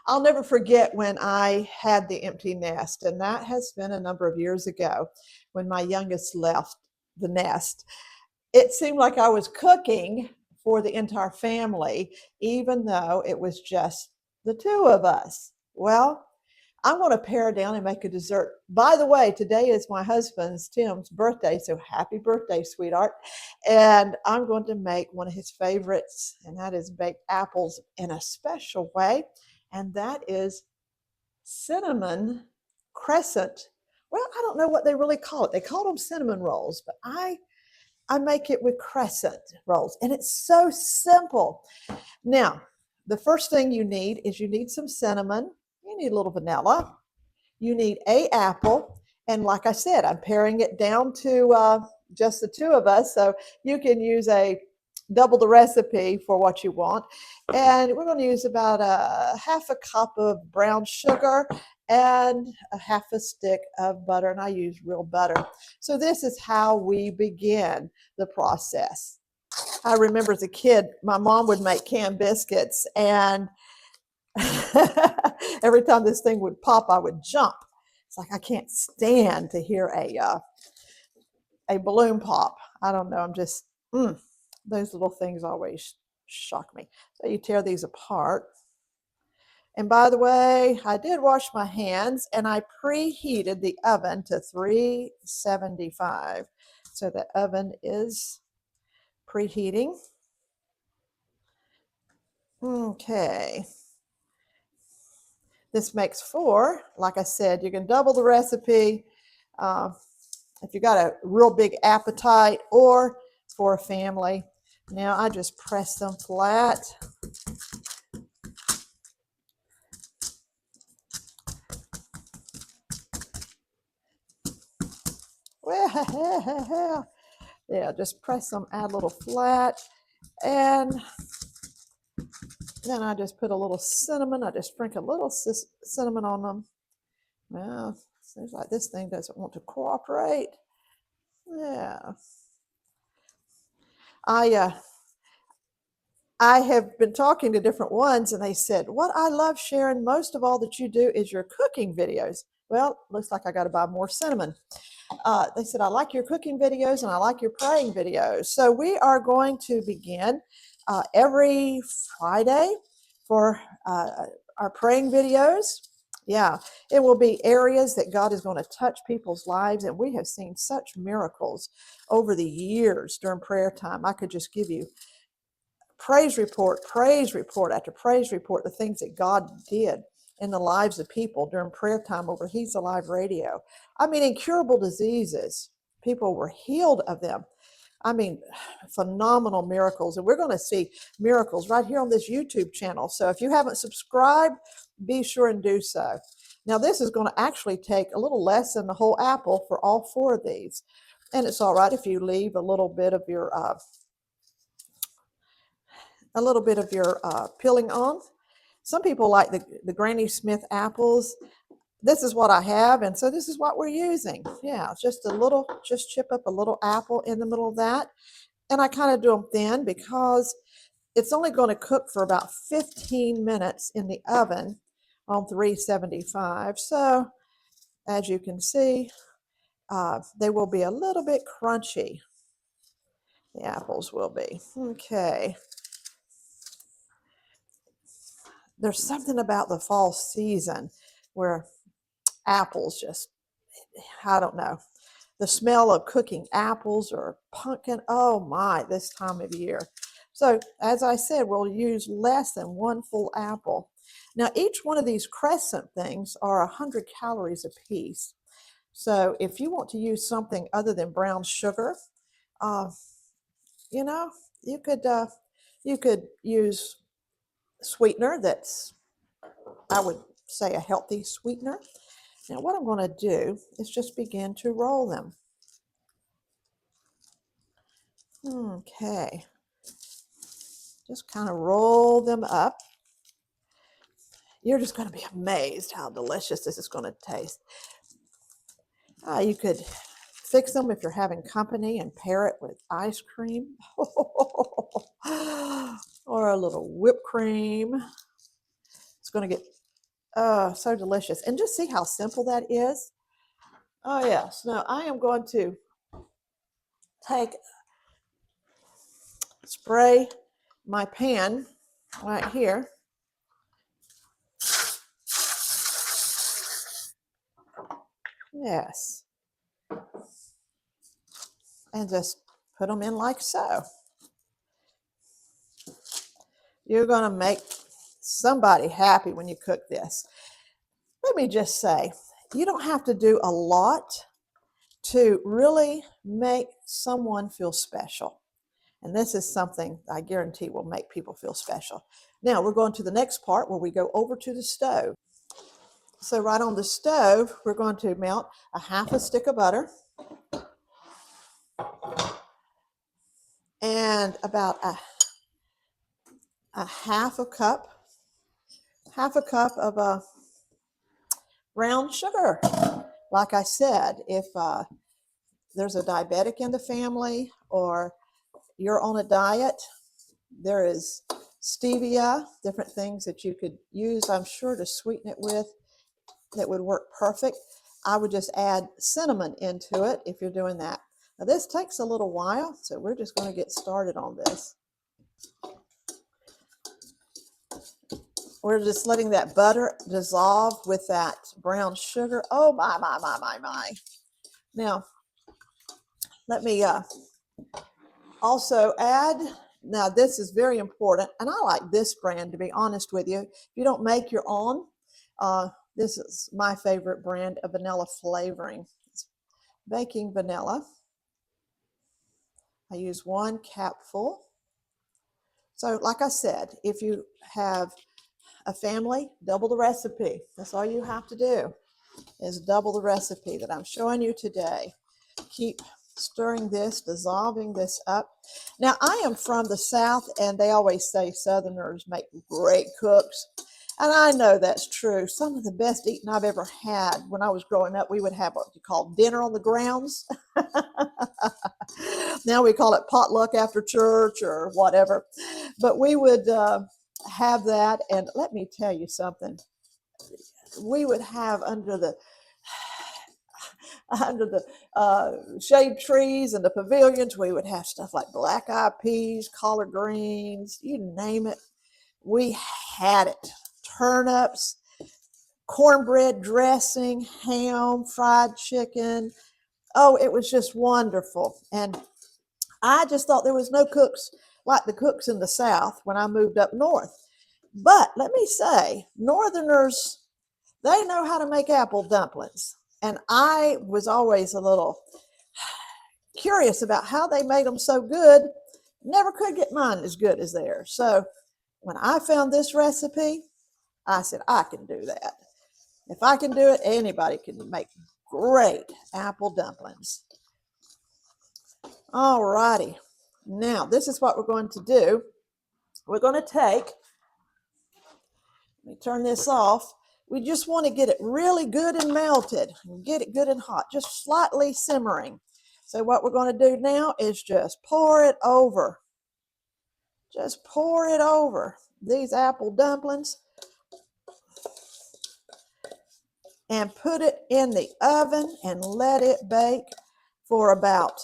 I'll never forget when I had the empty nest, and that has been a number of years ago when my youngest left the nest. It seemed like I was cooking for the entire family, even though it was just the two of us. Well, I'm going to pare down and make a dessert. By the way, today is my husband's, Tim's, birthday, so happy birthday, sweetheart. And I'm going to make one of his favorites, and that is baked apples in a special way, and that is cinnamon crescent. Well, I don't know what they really call it. They call them cinnamon rolls, but I make it with crescent rolls, and it's so simple. Now, the first thing you need is you need some cinnamon. You need a little vanilla. You need a apple. And like I said, I'm paring it down to just the two of us. So you can use a double the recipe for what you want. And we're going to use about a half a cup of brown sugar and a half a stick of butter. And I use real butter. So this is how we begin the process. I remember as a kid, my mom would make canned biscuits, and every time this thing would pop, I would jump. It's like I can't stand to hear a balloon pop. I don't know. I'm just those little things always shock me. So you tear these apart. And by the way, I did wash my hands, and I preheated the oven to 375. So the oven is preheating. Okay. This makes 4. Like I said, you can double the recipe if you got a real big appetite or for a family. Now I just press them flat. Well, yeah, just press them out a little flat, and then I just put a little cinnamon. I just sprinkle a little cinnamon on them. Well, seems like this thing doesn't want to cooperate. Yeah. I have been talking to different ones, and they said, what I love, Sharon, most of all that you do is your cooking videos. Well, looks like I got to buy more cinnamon. They said, I like your cooking videos and I like your praying videos. So we are going to begin every Friday for our praying videos. Yeah, it will be areas that God is going to touch people's lives, and we have seen such miracles over the years during prayer time. I could just give you praise report after praise report, the things that God did in the lives of people during prayer time over He's Alive Radio. I mean, incurable diseases, people were healed of them. I mean, phenomenal miracles. And we're going to see miracles right here on this YouTube channel. So if you haven't subscribed, be sure and do so. Now, this is going to actually take a little less than the whole apple for all 4 of these. And it's all right if you leave a little bit of your peeling on. Some people like the Granny Smith apples. This is what I have, and so this is what we're using. Yeah, just chip up a little apple in the middle of that. And I kind of do them thin because it's only going to cook for about 15 minutes in the oven on 375. So as you can see, they will be a little bit crunchy. The apples will be. Okay. There's something about the fall season where apples just, I don't know, the smell of cooking apples or pumpkin, oh my, this time of year. So as I said, we'll use less than 1 full apple. Now each one of these crescent things are 100 calories a piece. So if you want to use something other than brown sugar, you know, you could use sweetener that's, I would say, a healthy sweetener. Now what I'm going to do is just begin to roll them. Okay. Just kind of roll them up. You're just going to be amazed how delicious this is going to taste. You could fix them if you're having company and pair it with ice cream or a little whipped cream. It's going to get Oh, so delicious. And just see how simple that is. Oh, yes. Now I am going to take, spray my pan right here. Yes. And just put them in like so. You're going to make somebody happy when you cook this. Let me just say, you don't have to do a lot to really make someone feel special. And this is something I guarantee will make people feel special. Now we're going to the next part where we go over to the stove. So right on the stove, we're going to melt a half a stick of butter and about a half a cup of brown sugar. Like I said, if there's a diabetic in the family or you're on a diet, there is stevia, different things that you could use, I'm sure, to sweeten it with that would work perfect. I would just add cinnamon into it if you're doing that. Now this takes a little while, so we're just going to get started on this. We're just letting that butter dissolve with that brown sugar. Oh, my. Now, let me also add, now this is very important, and I like this brand, to be honest with you. If you don't make your own, this is my favorite brand of vanilla flavoring. It's baking vanilla. I use 1 capful. So like I said, if you have a family, double the recipe. That's all you have to do, is double the recipe that I'm showing you today. Keep stirring this, dissolving this up. Now, I am from the South, and they always say Southerners make great cooks. And I know that's true. Some of the best eating I've ever had when I was growing up, we would have what you call dinner on the grounds. Now we call it potluck after church or whatever. But we would have that, and let me tell you something. We would have under the shade trees and the pavilions, we would have stuff like black-eyed peas, collard greens, you name it. We had it. Turnips, cornbread dressing, ham, fried chicken. Oh, it was just wonderful. And I just thought there was no cooks like the cooks in the South when I moved up north. But let me say, Northerners, they know how to make apple dumplings. And I was always a little curious about how they made them so good. Never could get mine as good as theirs. So when I found this recipe, I said, I can do that. If I can do it, anybody can make great apple dumplings. All righty. Now, this is what we're going to do. We're going to take, let me turn this off. We just want to get it really good and melted and get it good and hot, just slightly simmering. So what we're going to do now is just pour it over. Just pour it over these apple dumplings and put it in the oven and let it bake for about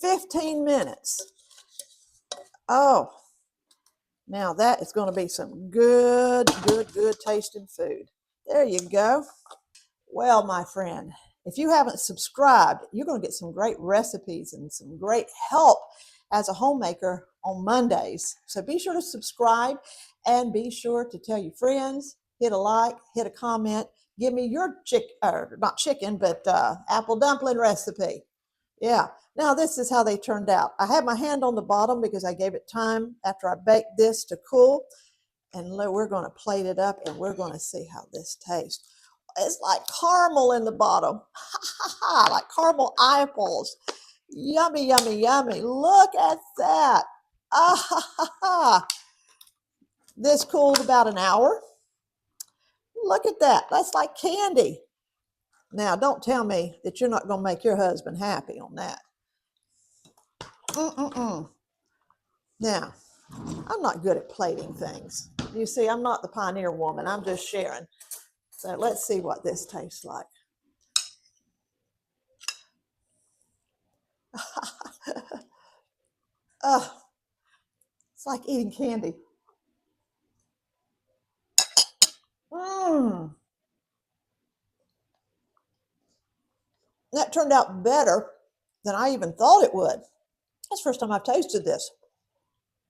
15 minutes. Oh, now that is going to be some good tasting food. There you go. Well, my friend, if you haven't subscribed, you're going to get some great recipes and some great help as a homemaker on Mondays. So be sure to subscribe and be sure to tell your friends, hit a like, hit a comment, give me your not chicken, but apple dumpling recipe. Yeah. Now this is how they turned out. I had my hand on the bottom because I gave it time after I baked this to cool. And we're going to plate it up and we're going to see how this tastes. It's like caramel in the bottom. Like caramel apples. Yummy, yummy, yummy. Look at that. This cooled about an hour. Look at that. That's like candy. Now, don't tell me that you're not going to make your husband happy on that. Now, I'm not good at plating things. You see, I'm not the pioneer woman. I'm just sharing. So let's see what this tastes like. Oh, it's like eating candy. Mmm. That turned out better than I even thought it would. That's the first time I've tasted this.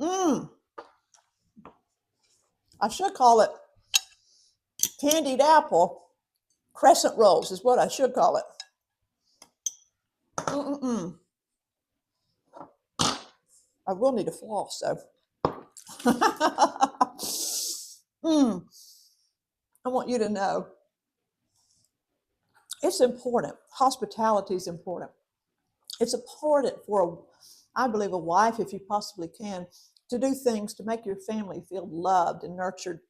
Mmm. I should call it candied apple crescent rolls is what I should call it. Mm-mm-mm. I will need a floss, so. mm. I want you to know it's important. Hospitality is important. It's important for, I believe, a wife, if you possibly can, to do things to make your family feel loved and nurtured.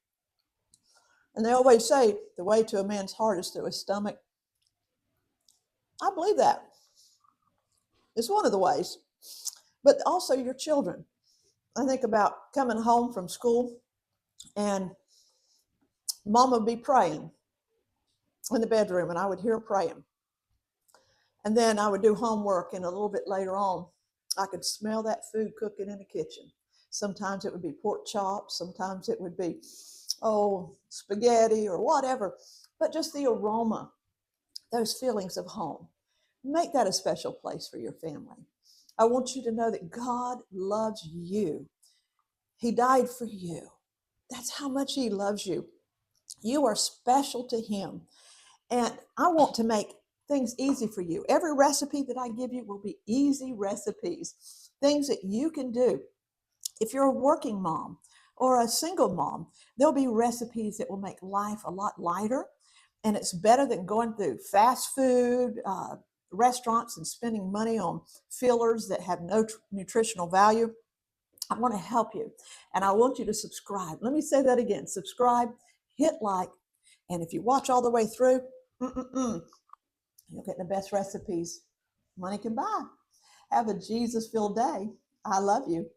And they always say the way to a man's heart is through his stomach. I believe that. It's one of the ways. But also your children. I think about coming home from school and mom would be praying in the bedroom and I would hear her praying. And then I would do homework, and a little bit later on, I could smell that food cooking in the kitchen. Sometimes it would be pork chops, sometimes it would be, spaghetti or whatever. But just the aroma, those feelings of home, make that a special place for your family. I want you to know that God loves you. He died for you. That's how much He loves you. You are special to Him. And I want to make things easy for you. Every recipe that I give you will be easy recipes, things that you can do. If you're a working mom or a single mom, there'll be recipes that will make life a lot lighter. And it's better than going through fast food restaurants and spending money on fillers that have no nutritional value. I want to help you. And I want you to subscribe. Let me say that again. Subscribe, hit like, and if you watch all the way through, you'll get the best recipes money can buy. Have a Jesus-filled day. I love you.